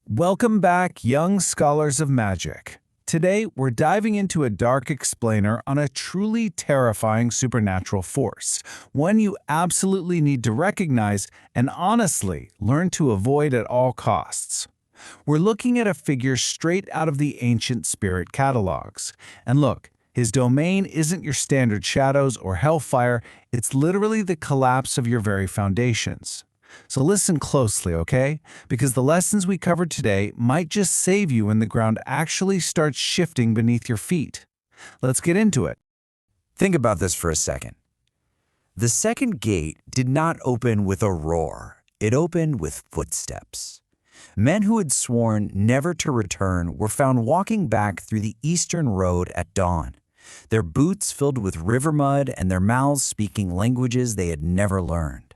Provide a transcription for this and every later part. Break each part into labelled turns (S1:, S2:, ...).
S1: Welcome back, young scholars of magic. Today, we're diving into a dark explainer on a truly terrifying supernatural force, one you absolutely need to recognize and honestly learn to avoid at all costs. We're looking at a figure straight out of the ancient spirit catalogs. And look, his domain isn't your standard shadows or hellfire, it's literally the collapse of your very foundations. So listen closely, okay? Because the lessons we covered today might just save you when the ground actually starts shifting beneath your feet. Let's get into it.
S2: Think about this for a second. The second gate did not open with a roar. It opened with footsteps. Men who had sworn never to return were found walking back through the eastern road at dawn, their boots filled with river mud and their mouths speaking languages they had never learned.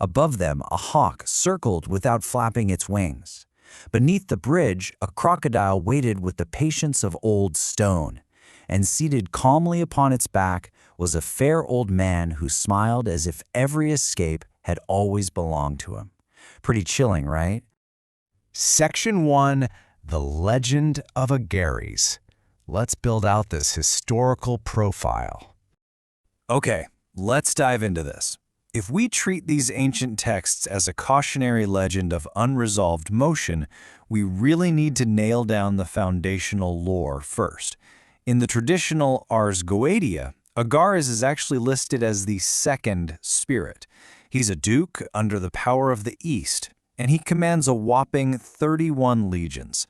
S2: Above them, a hawk circled without flapping its wings. Beneath the bridge, a crocodile waited with the patience of old stone, and seated calmly upon its back was a fair old man who smiled as if every escape had always belonged to him. Pretty chilling, right?
S1: Section 1, The Legend of Agares. Let's build out this historical profile.
S2: Okay, let's dive into this. If we treat these ancient texts as a cautionary legend of unresolved motion, we really need to nail down the foundational lore first. In the traditional Ars Goetia, Agares is actually listed as the second spirit. He's a duke under the power of the East, and he commands a whopping 31 legions.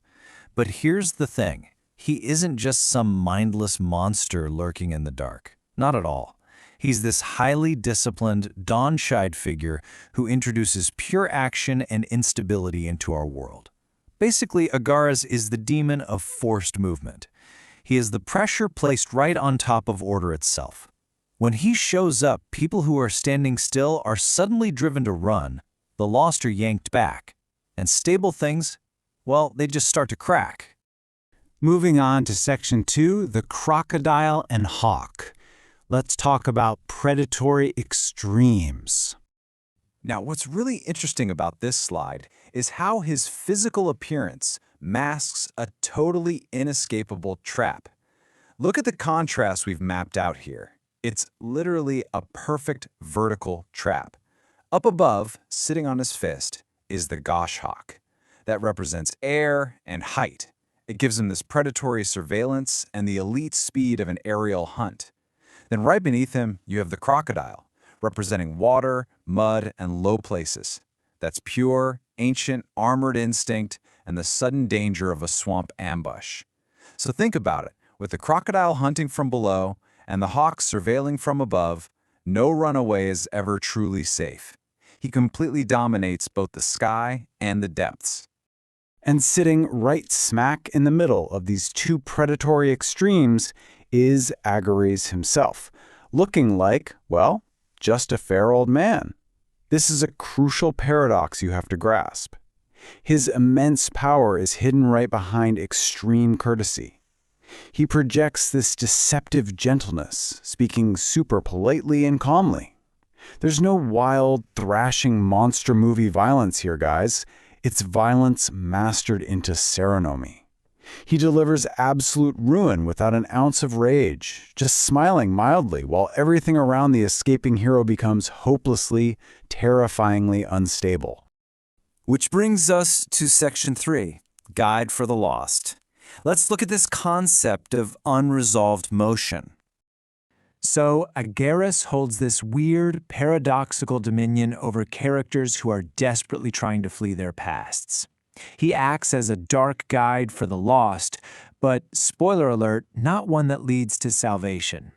S2: But here's the thing. He isn't just some mindless monster lurking in the dark. Not at all. He's this highly disciplined, dawn-shied figure who introduces pure action and instability into our world. Basically, Agares is the demon of forced movement. He is the pressure placed right on top of order itself. When he shows up, people who are standing still are suddenly driven to run, the lost are yanked back, and stable things, well, they just start to crack.
S1: Moving on to Section 2, The Crocodile and Hawk. Let's talk about predatory extremes.
S2: Now, what's really interesting about this slide is how his physical appearance masks a totally inescapable trap. Look at the contrast we've mapped out here. It's literally a perfect vertical trap. Up above, sitting on his fist, is the goshawk. That represents air and height. It gives him this predatory surveillance and the elite speed of an aerial hunt. Then right beneath him, you have the crocodile, representing water, mud, and low places. That's pure, ancient, armored instinct and the sudden danger of a swamp ambush. So think about it. With the crocodile hunting from below and the hawk surveilling from above, no runaway is ever truly safe. He completely dominates both the sky and the depths.
S1: And sitting right smack in the middle of these two predatory extremes is Agares himself, looking like, well, just a fair old man. This is a crucial paradox you have to grasp. His immense power is hidden right behind extreme courtesy. He projects this deceptive gentleness, speaking super politely and calmly. There's no wild, thrashing monster movie violence here, guys. It's violence mastered into ceremony. He delivers absolute ruin without an ounce of rage, just smiling mildly while everything around the escaping hero becomes hopelessly, terrifyingly unstable.
S2: Which brings us to Section 3, Guide for the Lost. Let's look at this concept of unresolved motion. So, Agares holds this weird, paradoxical dominion over characters who are desperately trying to flee their pasts. He acts as a dark guide for the lost, but, spoiler alert, not one that leads to salvation.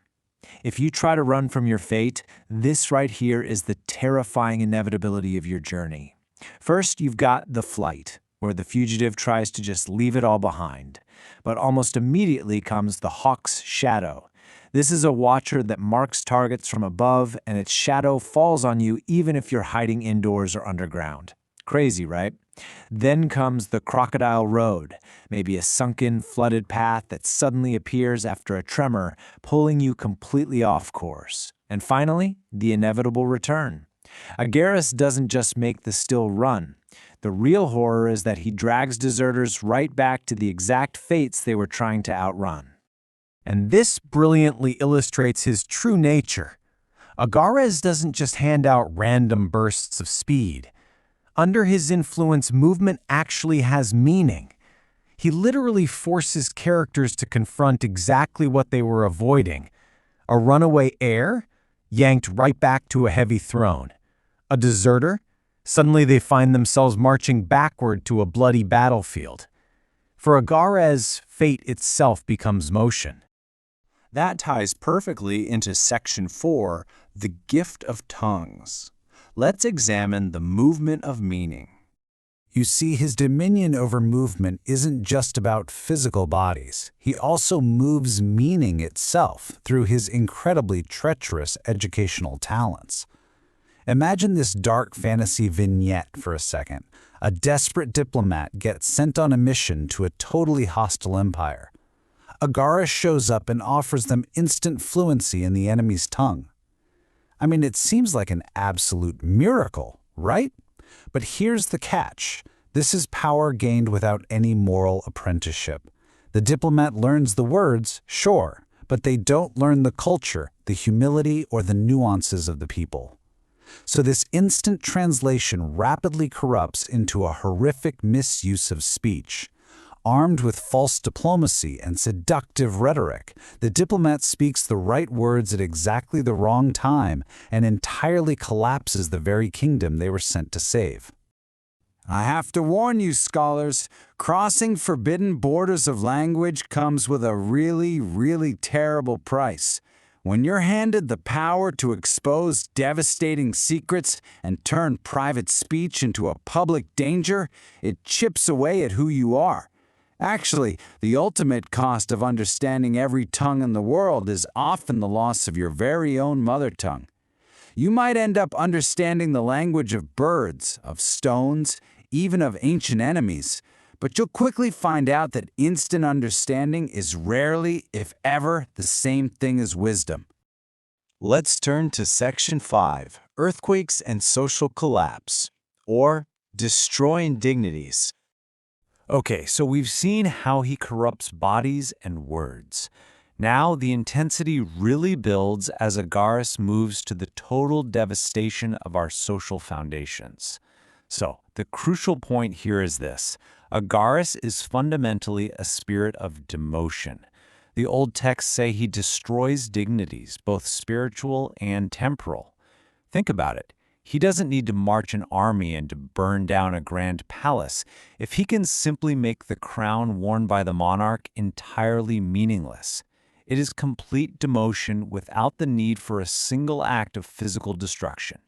S2: If you try to run from your fate, this right here is the terrifying inevitability of your journey. First, you've got the flight, where the fugitive tries to just leave it all behind. But almost immediately comes the hawk's shadow. This is a watcher that marks targets from above, and its shadow falls on you even if you're hiding indoors or underground. Crazy, right? Then comes the crocodile road, maybe a sunken, flooded path that suddenly appears after a tremor, pulling you completely off course. And finally, the inevitable return. Agares doesn't just make the still run. The real horror is that he drags deserters right back to the exact fates they were trying to outrun. And this brilliantly illustrates his true nature. Agares doesn't just hand out random bursts of speed. Under his influence, movement actually has meaning. He literally forces characters to confront exactly what they were avoiding. A runaway heir, yanked right back to a heavy throne. A deserter, suddenly they find themselves marching backward to a bloody battlefield. For Agares, fate itself becomes motion.
S1: That ties perfectly into Section 4, the gift of tongues. Let's examine the movement of meaning. You see, his dominion over movement isn't just about physical bodies. He also moves meaning itself through his incredibly treacherous educational talents. Imagine this dark fantasy vignette for a second. A desperate diplomat gets sent on a mission to a totally hostile empire. Agares shows up and offers them instant fluency in the enemy's tongue. I mean, it seems like an absolute miracle, right? But here's the catch. This is power gained without any moral apprenticeship. The diplomat learns the words, sure, but they don't learn the culture, the humility, or the nuances of the people. So this instant translation rapidly corrupts into a horrific misuse of speech. Armed with false diplomacy and seductive rhetoric, the diplomat speaks the right words at exactly the wrong time and entirely collapses the very kingdom they were sent to save.
S2: I have to warn you, scholars, crossing forbidden borders of language comes with a really, really terrible price. When you're handed the power to expose devastating secrets and turn private speech into a public danger, it chips away at who you are. Actually, the ultimate cost of understanding every tongue in the world is often the loss of your very own mother tongue. You might end up understanding the language of birds, of stones, even of ancient enemies, but you'll quickly find out that instant understanding is rarely, if ever, the same thing as wisdom.
S1: Let's turn to Section 5, Earthquakes and Social Collapse, or Destroying Dignities.
S2: Okay, so we've seen how he corrupts bodies and words. Now the intensity really builds as Agares moves to the total devastation of our social foundations. So the crucial point here is this. Agares is fundamentally a spirit of demotion. The old texts say he destroys dignities, both spiritual and temporal. Think about it. He doesn't need to march an army and to burn down a grand palace if he can simply make the crown worn by the monarch entirely meaningless. It is complete demotion without the need for a single act of physical destruction.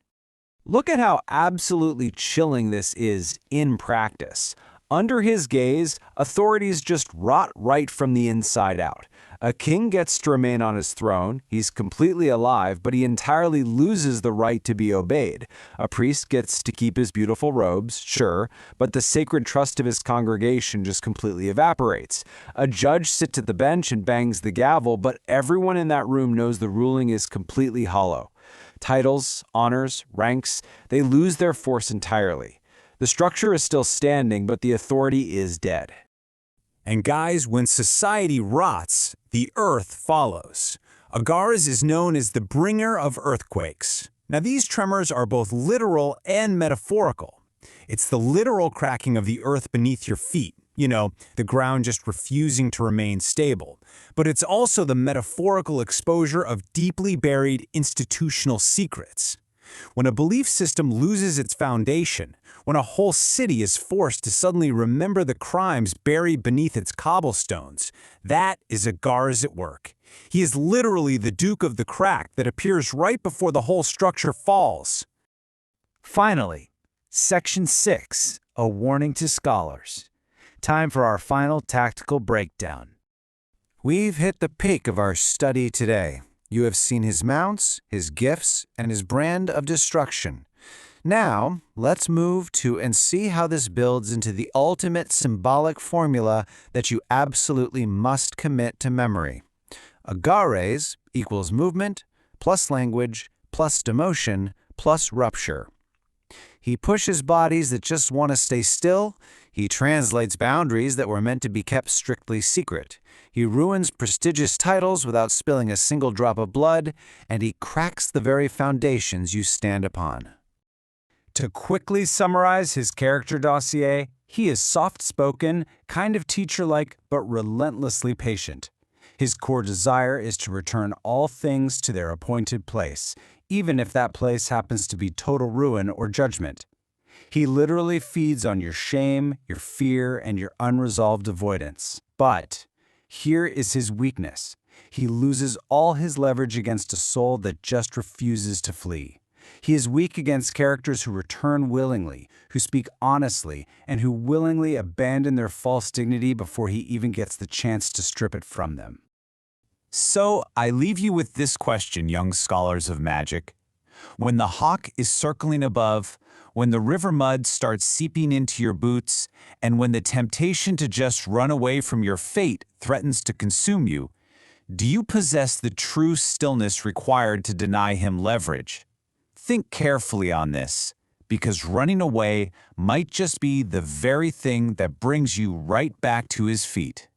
S1: Look at how absolutely chilling this is in practice. Under his gaze, authorities just rot right from the inside out. A king gets to remain on his throne, he's completely alive, but he entirely loses the right to be obeyed. A priest gets to keep his beautiful robes, sure, but the sacred trust of his congregation just completely evaporates. A judge sits at the bench and bangs the gavel, but everyone in that room knows the ruling is completely hollow. Titles, honors, ranks, they lose their force entirely. The structure is still standing, but the authority is dead.
S2: And guys, when society rots, the earth follows. Agares is known as the bringer of earthquakes. Now these tremors are both literal and metaphorical. It's the literal cracking of the earth beneath your feet, the ground just refusing to remain stable. But it's also the metaphorical exposure of deeply buried institutional secrets. When a belief system loses its foundation, when a whole city is forced to suddenly remember the crimes buried beneath its cobblestones, that is Agares at work. He is literally the Duke of the Crack that appears right before the whole structure falls. Finally, Section 6, a warning to scholars. Time for our final tactical breakdown. We've hit the peak of our study today. You have seen his mounts, his gifts, and his brand of destruction. Now, let's move to and see how this builds into the ultimate symbolic formula that you absolutely must commit to memory. Agares equals movement, plus language, plus demotion, plus rupture. He pushes bodies that just want to stay still. He translates boundaries that were meant to be kept strictly secret. He ruins prestigious titles without spilling a single drop of blood, and he cracks the very foundations you stand upon. To quickly summarize his character dossier, he is soft-spoken, kind of teacher-like, but relentlessly patient. His core desire is to return all things to their appointed place, even if that place happens to be total ruin or judgment. He literally feeds on your shame, your fear, and your unresolved avoidance. But here is his weakness. He loses all his leverage against a soul that just refuses to flee. He is weak against characters who return willingly, who speak honestly, and who willingly abandon their false dignity before he even gets the chance to strip it from them.
S3: So, I leave you with this question, young scholars of magic. When the hawk is circling above, when the river mud starts seeping into your boots, and when the temptation to just run away from your fate threatens to consume you, do you possess the true stillness required to deny him leverage? Think carefully on this, because running away might just be the very thing that brings you right back to his feet.